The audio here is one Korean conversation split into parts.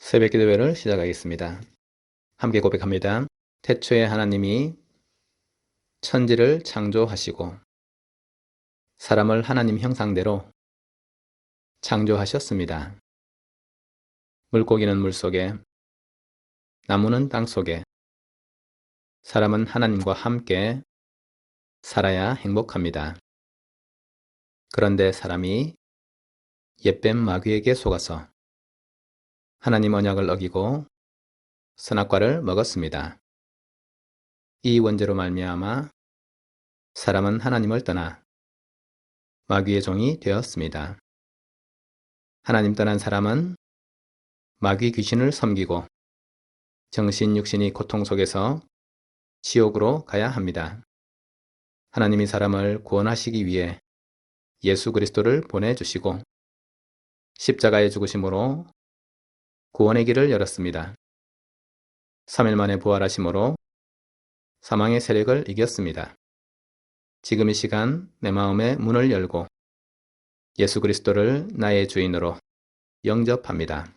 새벽기도회를 시작하겠습니다. 함께 고백합니다. 태초에 하나님이 천지를 창조하시고 사람을 하나님 형상대로 창조하셨습니다. 물고기는 물속에, 나무는 땅속에, 사람은 하나님과 함께 살아야 행복합니다. 그런데 사람이 옛뱀 마귀에게 속아서 하나님 언약을 어기고 선악과를 먹었습니다. 이 원죄로 말미암아 사람은 하나님을 떠나 마귀의 종이 되었습니다. 하나님 떠난 사람은 마귀 귀신을 섬기고 정신 육신이 고통 속에서 지옥으로 가야 합니다. 하나님이 사람을 구원하시기 위해 예수 그리스도를 보내주시고 십자가의 죽으심으로 구원의 길을 열었습니다. 3일 만에 부활하심으로 사망의 세력을 이겼습니다. 지금 이 시간 내 마음의 문을 열고 예수 그리스도를 나의 주인으로 영접합니다.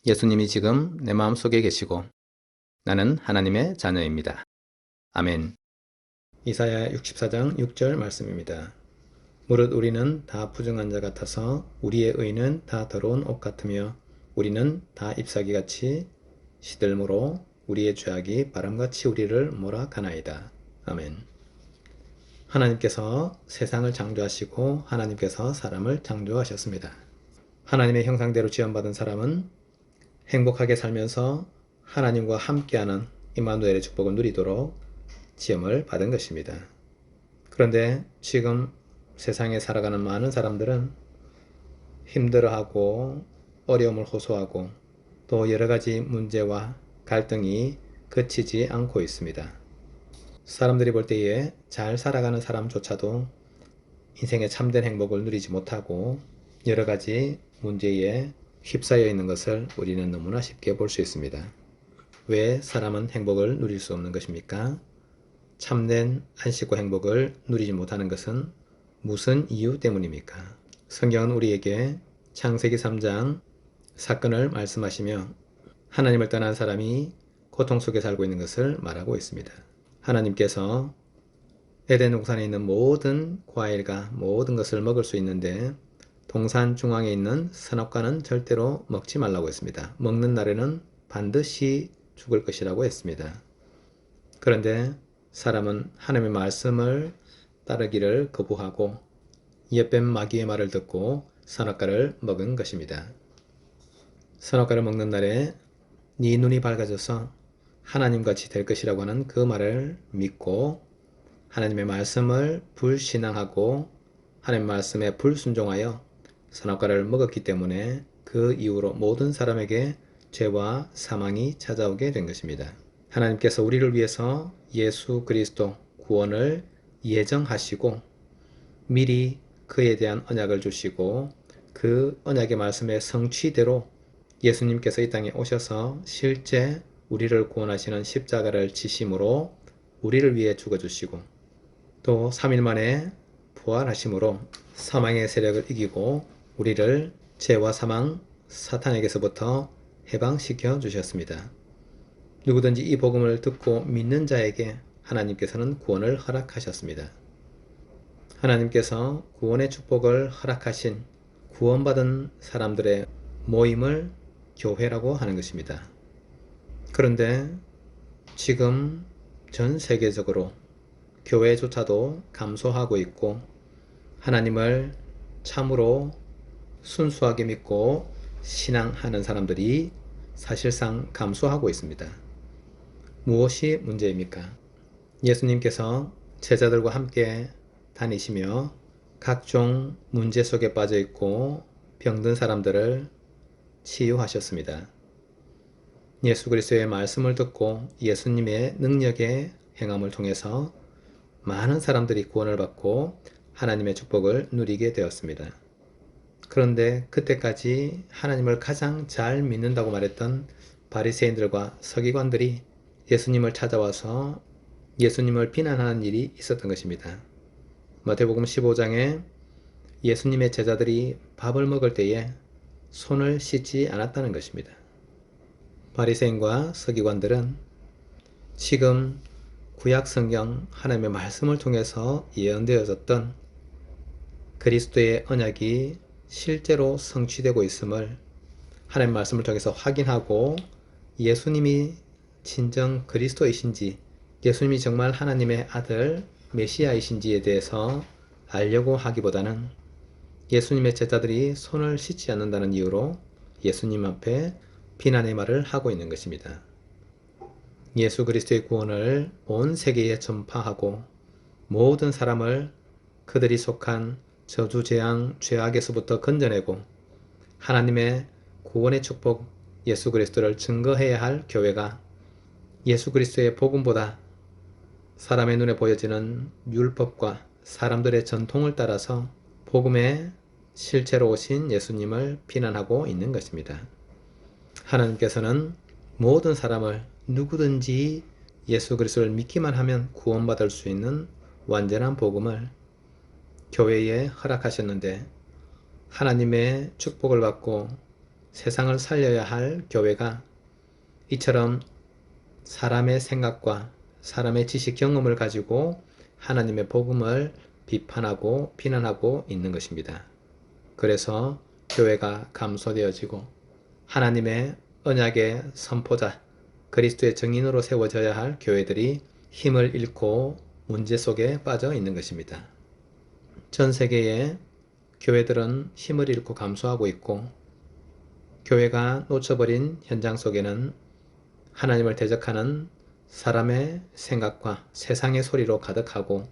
예수님이 지금 내 마음속에 계시고 나는 하나님의 자녀입니다. 아멘. 이사야 64장 6절 말씀입니다. 무릇 우리는 다 부정한 자 같아서 우리의 의는 다 더러운 옷 같으며 우리는 다 잎사귀같이 시들므로 우리의 죄악이 바람같이 우리를 몰아가나이다. 아멘. 하나님께서 세상을 창조하시고 하나님께서 사람을 창조하셨습니다. 하나님의 형상대로 지음받은 사람은 행복하게 살면서 하나님과 함께하는 임마누엘의 축복을 누리도록 지음을 받은 것입니다. 그런데 지금 세상에 살아가는 많은 사람들은 힘들어하고 어려움을 호소하고 또 여러가지 문제와 갈등이 그치지 않고 있습니다. 사람들이 볼 때에 잘 살아가는 사람조차도 인생의 참된 행복을 누리지 못하고 여러가지 문제에 휩싸여 있는 것을 우리는 너무나 쉽게 볼 수 있습니다. 왜 사람은 행복을 누릴 수 없는 것입니까? 참된 안식과 행복을 누리지 못하는 것은 무슨 이유 때문입니까? 성경은 우리에게 창세기 3장 사건을 말씀하시며 하나님을 떠난 사람이 고통 속에 살고 있는 것을 말하고 있습니다. 하나님께서 에덴 동산에 있는 모든 과일과 모든 것을 먹을 수 있는데 동산 중앙에 있는 선악과는 절대로 먹지 말라고 했습니다. 먹는 날에는 반드시 죽을 것이라고 했습니다. 그런데 사람은 하나님의 말씀을 따르기를 거부하고 옛뱀 마귀의 말을 듣고 선악과를 먹은 것입니다. 선악과를 먹는 날에 네 눈이 밝아져서 하나님같이 될 것이라고 하는 그 말을 믿고 하나님의 말씀을 불신앙하고 하나님의 말씀에 불순종하여 선악과를 먹었기 때문에 그 이후로 모든 사람에게 죄와 사망이 찾아오게 된 것입니다. 하나님께서 우리를 위해서 예수 그리스도 구원을 예정하시고 미리 그에 대한 언약을 주시고 그 언약의 말씀의 성취대로 예수님께서 이 땅에 오셔서 실제 우리를 구원하시는 십자가를 지심으로 우리를 위해 죽어주시고 또 3일 만에 부활하심으로 사망의 세력을 이기고 우리를 죄와 사망, 사탄에게서부터 해방시켜 주셨습니다. 누구든지 이 복음을 듣고 믿는 자에게 하나님께서는 구원을 허락하셨습니다. 하나님께서 구원의 축복을 허락하신 구원받은 사람들의 모임을 교회라고 하는 것입니다. 그런데 지금 전 세계적으로 교회조차도 감소하고 있고 하나님을 참으로 순수하게 믿고 신앙하는 사람들이 사실상 감소하고 있습니다. 무엇이 문제입니까? 예수님께서 제자들과 함께 다니시며 각종 문제 속에 빠져 있고 병든 사람들을 치유하셨습니다. 예수 그리스도의 말씀을 듣고 예수님의 능력의 행함을 통해서 많은 사람들이 구원을 받고 하나님의 축복을 누리게 되었습니다. 그런데 그때까지 하나님을 가장 잘 믿는다고 말했던 바리새인들과 서기관들이 예수님을 찾아와서 예수님을 비난하는 일이 있었던 것입니다. 마태복음 15장에 예수님의 제자들이 밥을 먹을 때에 손을 씻지 않았다는 것입니다. 바리새인과 서기관들은 지금 구약 성경 하나님의 말씀을 통해서 예언되어졌던 그리스도의 언약이 실제로 성취되고 있음을 하나님의 말씀을 통해서 확인하고 예수님이 진정 그리스도이신지, 예수님이 정말 하나님의 아들 메시아이신지에 대해서 알려고 하기보다는 예수님의 제자들이 손을 씻지 않는다는 이유로 예수님 앞에 비난의 말을 하고 있는 것입니다. 예수 그리스도의 구원을 온 세계에 전파하고 모든 사람을 그들이 속한 저주, 재앙, 죄악에서부터 건져내고 하나님의 구원의 축복 예수 그리스도를 증거해야 할 교회가 예수 그리스도의 복음보다 사람의 눈에 보여지는 율법과 사람들의 전통을 따라서 복음의 실제로 오신 예수님을 비난하고 있는 것입니다. 하나님께서는 모든 사람을 누구든지 예수 그리스도를 믿기만 하면 구원받을 수 있는 완전한 복음을 교회에 허락하셨는데 하나님의 축복을 받고 세상을 살려야 할 교회가 이처럼 사람의 생각과 사람의 지식 경험을 가지고 하나님의 복음을 비판하고 비난하고 있는 것입니다. 그래서 교회가 감소되어지고 하나님의 언약의 선포자 그리스도의 증인으로 세워져야 할 교회들이 힘을 잃고 문제 속에 빠져 있는 것입니다. 전 세계의 교회들은 힘을 잃고 감소하고 있고 교회가 놓쳐버린 현장 속에는 하나님을 대적하는 사람의 생각과 세상의 소리로 가득하고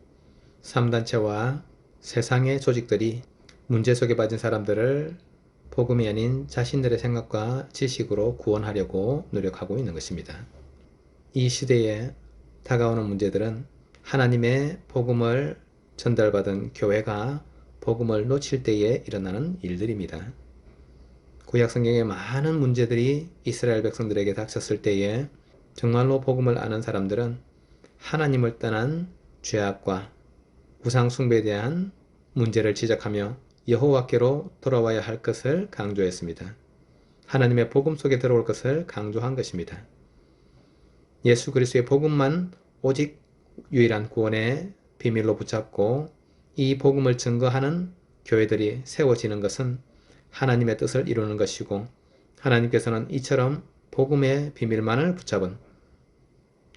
3단체와 세상의 조직들이 문제 속에 빠진 사람들을 복음이 아닌 자신들의 생각과 지식으로 구원하려고 노력하고 있는 것입니다. 이 시대에 다가오는 문제들은 하나님의 복음을 전달받은 교회가 복음을 놓칠 때에 일어나는 일들입니다. 구약 성경의 많은 문제들이 이스라엘 백성들에게 닥쳤을 때에 정말로 복음을 아는 사람들은 하나님을 떠난 죄악과 우상 숭배에 대한 문제를 지적하며 여호와께로 돌아와야 할 것을 강조했습니다. 하나님의 복음 속에 들어올 것을 강조한 것입니다. 예수 그리스도의 복음만 오직 유일한 구원의 비밀로 붙잡고 이 복음을 증거하는 교회들이 세워지는 것은 하나님의 뜻을 이루는 것이고 하나님께서는 이처럼 복음의 비밀만을 붙잡은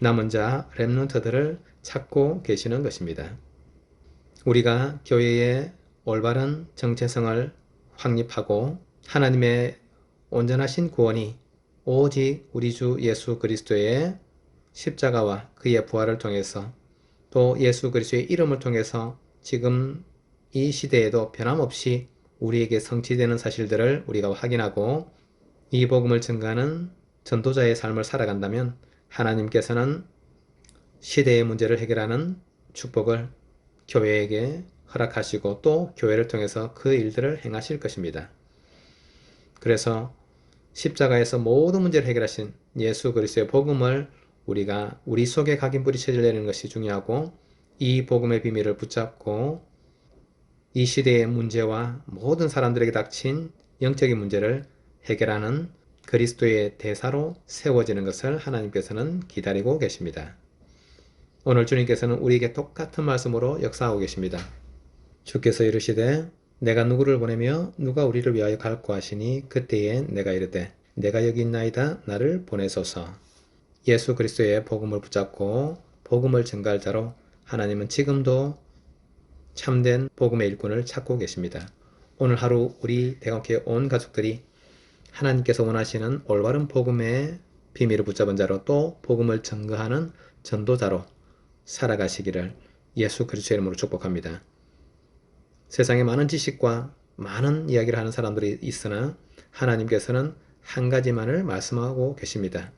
남은 자 렘넌트들을 찾고 계시는 것입니다. 우리가 교회의 올바른 정체성을 확립하고 하나님의 온전하신 구원이 오직 우리 주 예수 그리스도의 십자가와 그의 부활을 통해서 또 예수 그리스도의 이름을 통해서 지금 이 시대에도 변함없이 우리에게 성취되는 사실들을 우리가 확인하고 이 복음을 증거하는 전도자의 삶을 살아간다면 하나님께서는 시대의 문제를 해결하는 축복을 교회에게 허락하시고 또 교회를 통해서 그 일들을 행하실 것입니다. 그래서 십자가에서 모든 문제를 해결하신 예수 그리스도의 복음을 우리가 우리 속에 각인 뿌리쳐져 내리는 것이 중요하고 이 복음의 비밀을 붙잡고 이 시대의 문제와 모든 사람들에게 닥친 영적인 문제를 해결하는 그리스도의 대사로 세워지는 것을 하나님께서는 기다리고 계십니다. 오늘 주님께서는 우리에게 똑같은 말씀으로 역사하고 계십니다. 주께서 이르시되 내가 누구를 보내며 누가 우리를 위하여 갈고 하시니 그때에 내가 이르되 내가 여기 있나이다 나를 보내소서. 예수 그리스도의 복음을 붙잡고 복음을 증거할 자로 하나님은 지금도 참된 복음의 일꾼을 찾고 계십니다. 오늘 하루 우리 대광교회 온 가족들이 하나님께서 원하시는 올바른 복음의 비밀을 붙잡은 자로 또 복음을 증거하는 전도자로 살아가시기를 예수 그리스도의 이름으로 축복합니다. 세상에 많은 지식과 많은 이야기를 하는 사람들이 있으나 하나님께서는 한 가지만을 말씀하고 계십니다.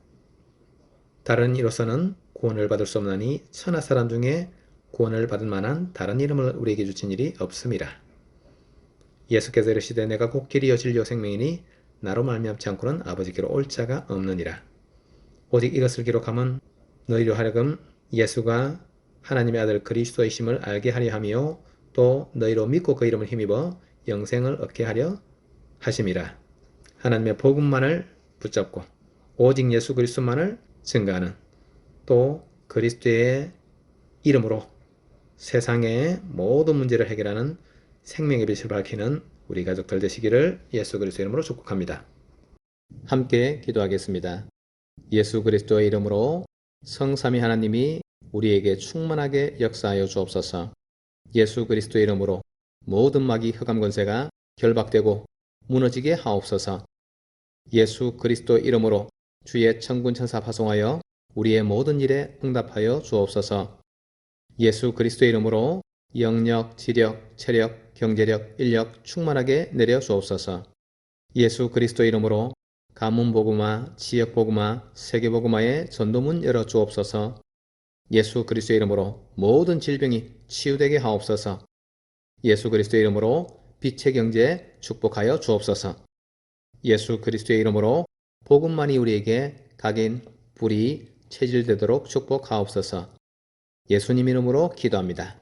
다른 이로서는 구원을 받을 수 없나니 천하 사람 중에 구원을 받을 만한 다른 이름을 우리에게 주신 일이 없음이라. 예수께서 이르시되 내가 곧 길이요 진리요 생명이니 나로 말미암지 않고는 아버지께로 올 자가 없느니라. 오직 이것을 기록함은 너희로 하여금 예수가 하나님의 아들 그리스도이심을 알게 하려 하며 또 너희로 믿고 그 이름을 힘입어 영생을 얻게 하려 하심이라. 하나님의 복음만을 붙잡고 오직 예수 그리스도만을 증거하는, 또 그리스도의 이름으로 세상의 모든 문제를 해결하는 생명의 빛을 밝히는 우리 가족들 되시기를 예수 그리스도 이름으로 축복합니다. 함께 기도하겠습니다. 예수 그리스도의 이름으로 성삼위 하나님이 우리에게 충만하게 역사하여 주옵소서. 예수 그리스도의 이름으로 모든 마귀 흑암 권세가 결박되고 무너지게 하옵소서. 예수 그리스도 이름으로 주의 천군 천사 파송하여 우리의 모든 일에 응답하여 주옵소서. 예수 그리스도 이름으로 영력, 지력, 체력, 경제력, 인력 충만하게 내려 주옵소서. 예수 그리스도 이름으로 가문복음화, 지역복음화, 세계복음화의 전도문 열어 주옵소서. 예수 그리스도 이름으로 모든 질병이 치유되게 하옵소서. 예수 그리스도 이름으로 빛의 경제 축복하여 주옵소서. 예수 그리스도의 이름으로 복음만이 우리에게 각인, 불이 체질되도록 축복하옵소서. 예수님 이름으로 기도합니다.